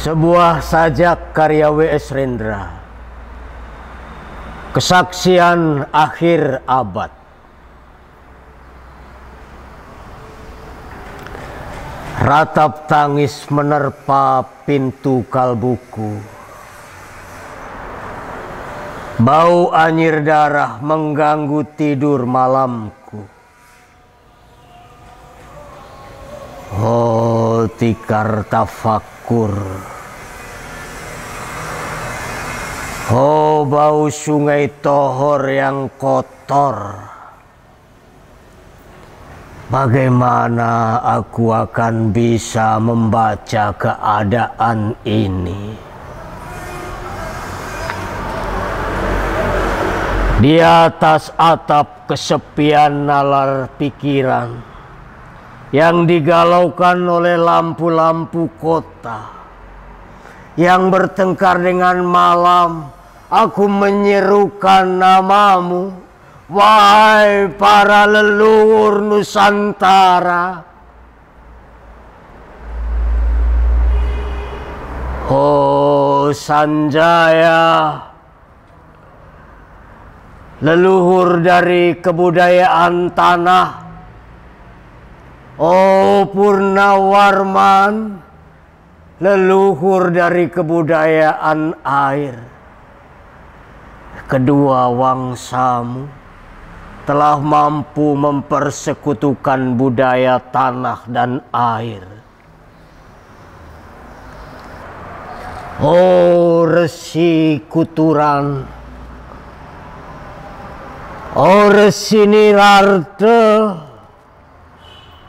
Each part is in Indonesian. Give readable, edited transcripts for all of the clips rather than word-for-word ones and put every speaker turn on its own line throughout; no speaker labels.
Sebuah sajak karya W.S. Rendra. Kesaksian akhir abad. Ratap tangis menerpa pintu kalbuku. Bau anyir darah mengganggu tidur malamku. Oh, tikar tafakur. Oh, bau sungai Tohor yang kotor. Bagaimana aku akan bisa membaca keadaan ini? Di atas atap kesepian nalar pikiran yang digalaukan oleh lampu-lampu kota yang bertengkar dengan malam, aku menyerukan namamu, wahai para leluhur Nusantara. Oh Sanjaya, leluhur dari kebudayaan tanah. Oh Purnawarman, leluhur dari kebudayaan air. Kedua wangsamu telah mampu mempersekutukan budaya tanah dan air. Oh Resi Kuturan, oh Resi Nirarte,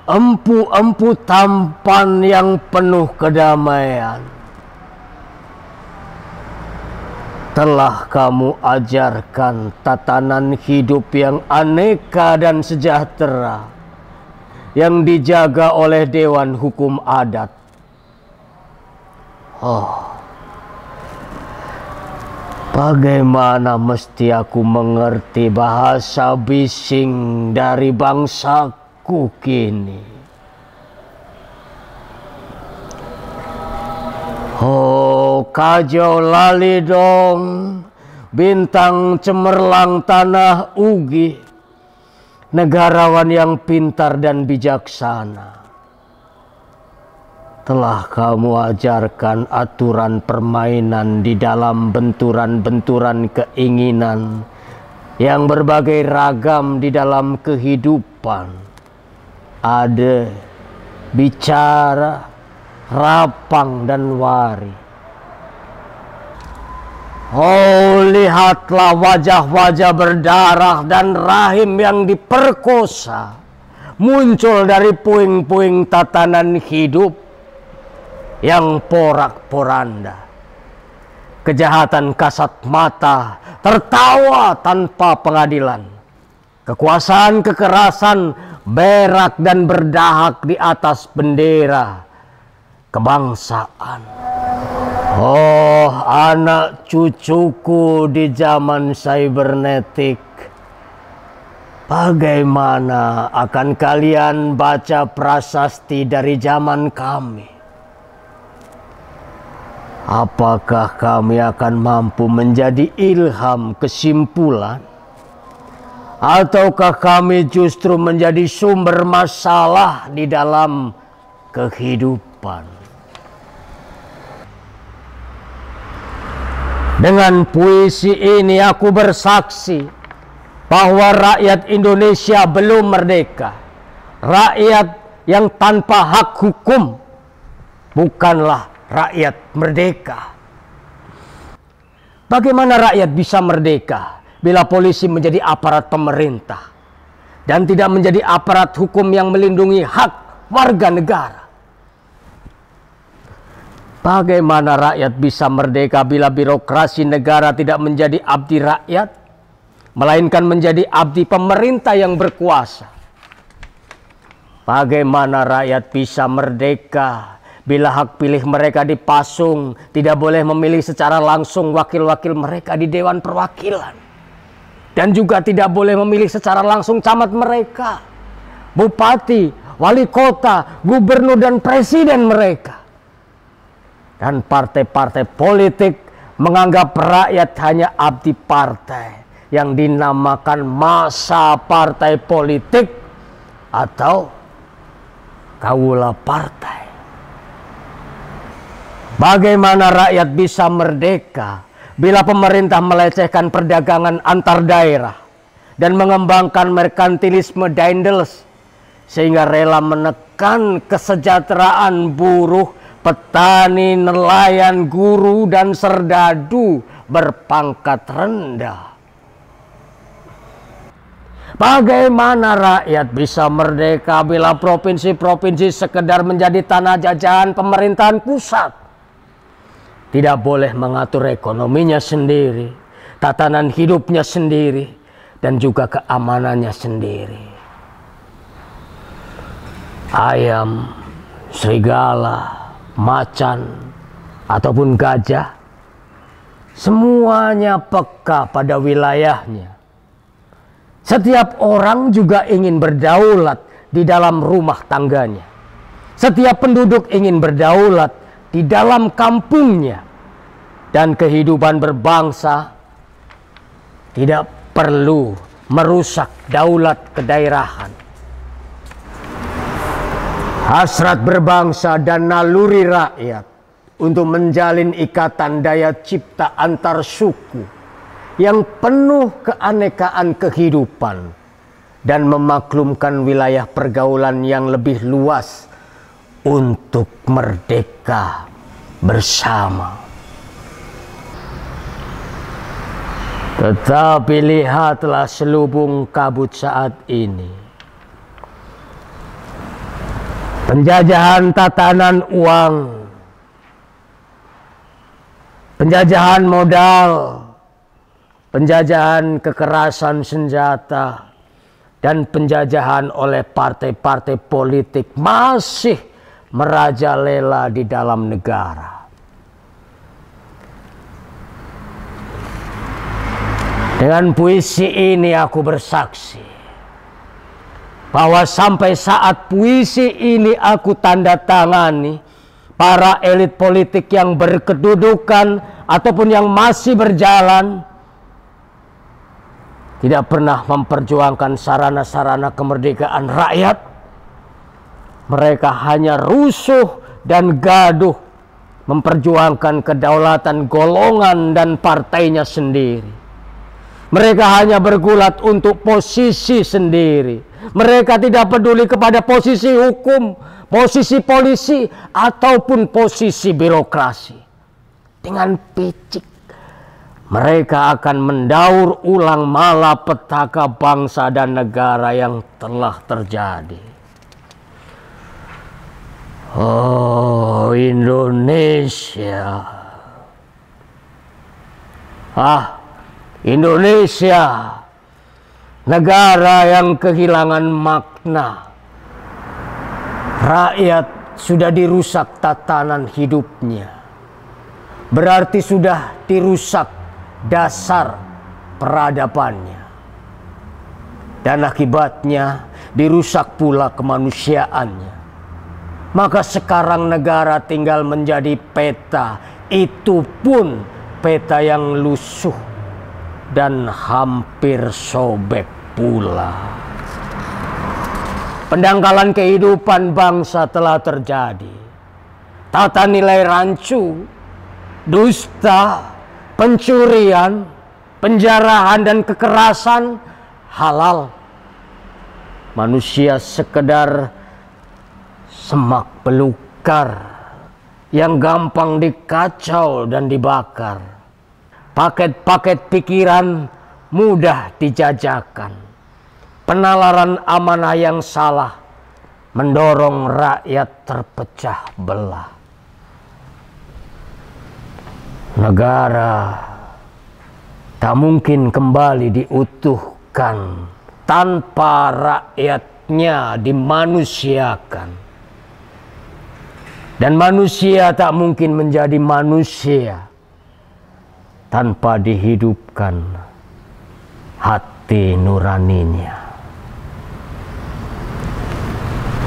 empu-empu tampan yang penuh kedamaian, telah kamu ajarkan tatanan hidup yang aneka dan sejahtera yang dijaga oleh Dewan Hukum Adat. Oh, bagaimana mesti aku mengerti bahasa bising dari bangsaku kini? Oh, kajau lali dong, bintang cemerlang tanah Ugi, negarawan yang pintar dan bijaksana. Telah kamu ajarkan aturan permainan di dalam benturan-benturan keinginan yang berbagai ragam di dalam kehidupan. Ada bicara, rapang dan wari. Oh, lihatlah wajah-wajah berdarah dan rahim yang diperkosa muncul dari puing-puing tatanan hidup yang porak-poranda. Kejahatan kasat mata tertawa tanpa pengadilan. Kekuasaan kekerasan berak dan berdahak di atas bendera kebangsaan. Oh, anak cucuku di zaman cybernetik, bagaimana akan kalian baca prasasti dari zaman kami? Apakah kami akan mampu menjadi ilham kesimpulan? Ataukah kami justru menjadi sumber masalah di dalam kehidupan? Dengan puisi ini aku bersaksi bahwa rakyat Indonesia belum merdeka. Rakyat yang tanpa hak hukum bukanlah rakyat merdeka. Bagaimana rakyat bisa merdeka bila polisi menjadi aparat pemerintah dan tidak menjadi aparat hukum yang melindungi hak warga negara? Bagaimana rakyat bisa merdeka bila birokrasi negara tidak menjadi abdi rakyat, melainkan menjadi abdi pemerintah yang berkuasa? Bagaimana rakyat bisa merdeka bila hak pilih mereka dipasung, tidak boleh memilih secara langsung wakil-wakil mereka di Dewan Perwakilan, dan juga tidak boleh memilih secara langsung camat mereka, bupati, wali kota, gubernur, dan presiden mereka? dan partai-partai politik menganggap rakyat hanya abdi partai yang dinamakan massa partai politik atau kawula partai. Bagaimana rakyat bisa merdeka bila pemerintah melecehkan perdagangan antar daerah dan mengembangkan merkantilisme Daendels sehingga rela menekan kesejahteraan buruh, petani, nelayan, guru, dan serdadu berpangkat rendah? Bagaimana rakyat bisa merdeka bila provinsi-provinsi sekedar menjadi tanah jajahan pemerintahan pusat? Tidak boleh mengatur ekonominya sendiri, tatanan hidupnya sendiri, dan juga keamanannya sendiri. Ayam, serigala, macan, ataupun gajah, semuanya peka pada wilayahnya. Setiap orang juga ingin berdaulat di dalam rumah tangganya. Setiap penduduk ingin berdaulat di dalam kampungnya. Dan kehidupan berbangsa tidak perlu merusak daulat kedaerahan. Hasrat berbangsa dan naluri rakyat untuk menjalin ikatan daya cipta antar suku yang penuh keanekaan kehidupan dan memaklumkan wilayah pergaulan yang lebih luas untuk merdeka bersama. Tetapi lihatlah selubung kabut saat ini. Penjajahan tatanan uang, penjajahan modal, penjajahan kekerasan senjata, dan penjajahan oleh partai-partai politik masih merajalela di dalam negara. Dengan puisi ini aku bersaksi bahwa sampai saat puisi ini aku tanda tangani, para elit politik yang berkedudukan ataupun yang masih berjalan tidak pernah memperjuangkan sarana-sarana kemerdekaan rakyat. Mereka hanya rusuh dan gaduh memperjuangkan kedaulatan golongan dan partainya sendiri. Mereka hanya bergulat untuk posisi sendiri. Mereka tidak peduli kepada posisi hukum, posisi polisi, ataupun posisi birokrasi. Dengan picik, mereka akan mendaur ulang malapetaka bangsa dan negara yang telah terjadi. Oh, Indonesia. Indonesia, negara yang kehilangan makna. Rakyat sudah dirusak tatanan hidupnya. Berarti sudah dirusak dasar peradabannya. Dan akibatnya dirusak pula kemanusiaannya. Maka sekarang negara tinggal menjadi peta. Itu pun peta yang lusuh dan hampir sobek pula. Pendangkalan kehidupan bangsa telah terjadi. Tata nilai rancu, dusta, pencurian, penjarahan, dan kekerasan halal. Manusia sekedar semak belukar yang gampang dikacau dan dibakar. Paket-paket pikiran mudah dijajakan. Penalaran amanah yang salah mendorong rakyat terpecah belah. Negara tak mungkin kembali diutuhkan tanpa rakyatnya dimanusiakan. Dan manusia tak mungkin menjadi manusia tanpa dihidupkan hati nuraninya.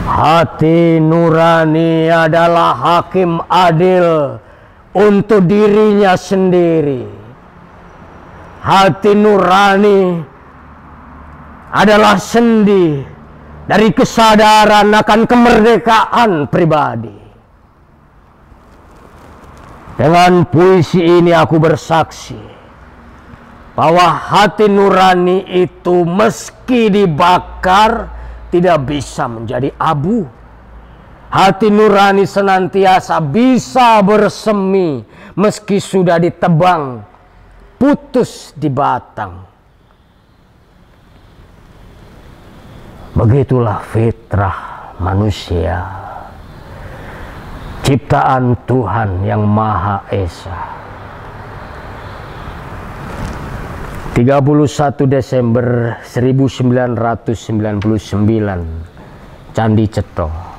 Hati nurani adalah hakim adil untuk dirinya sendiri. Hati nurani adalah sendi dari kesadaran akan kemerdekaan pribadi. Dengan puisi ini aku bersaksi bahwa hati nurani itu meski dibakar tidak bisa menjadi abu. Hati nurani senantiasa bisa bersemi meski sudah ditebang, putus di batang. Begitulah fitrah manusia, ciptaan Tuhan yang Maha Esa. 31 Desember 1999, Candi Ceto.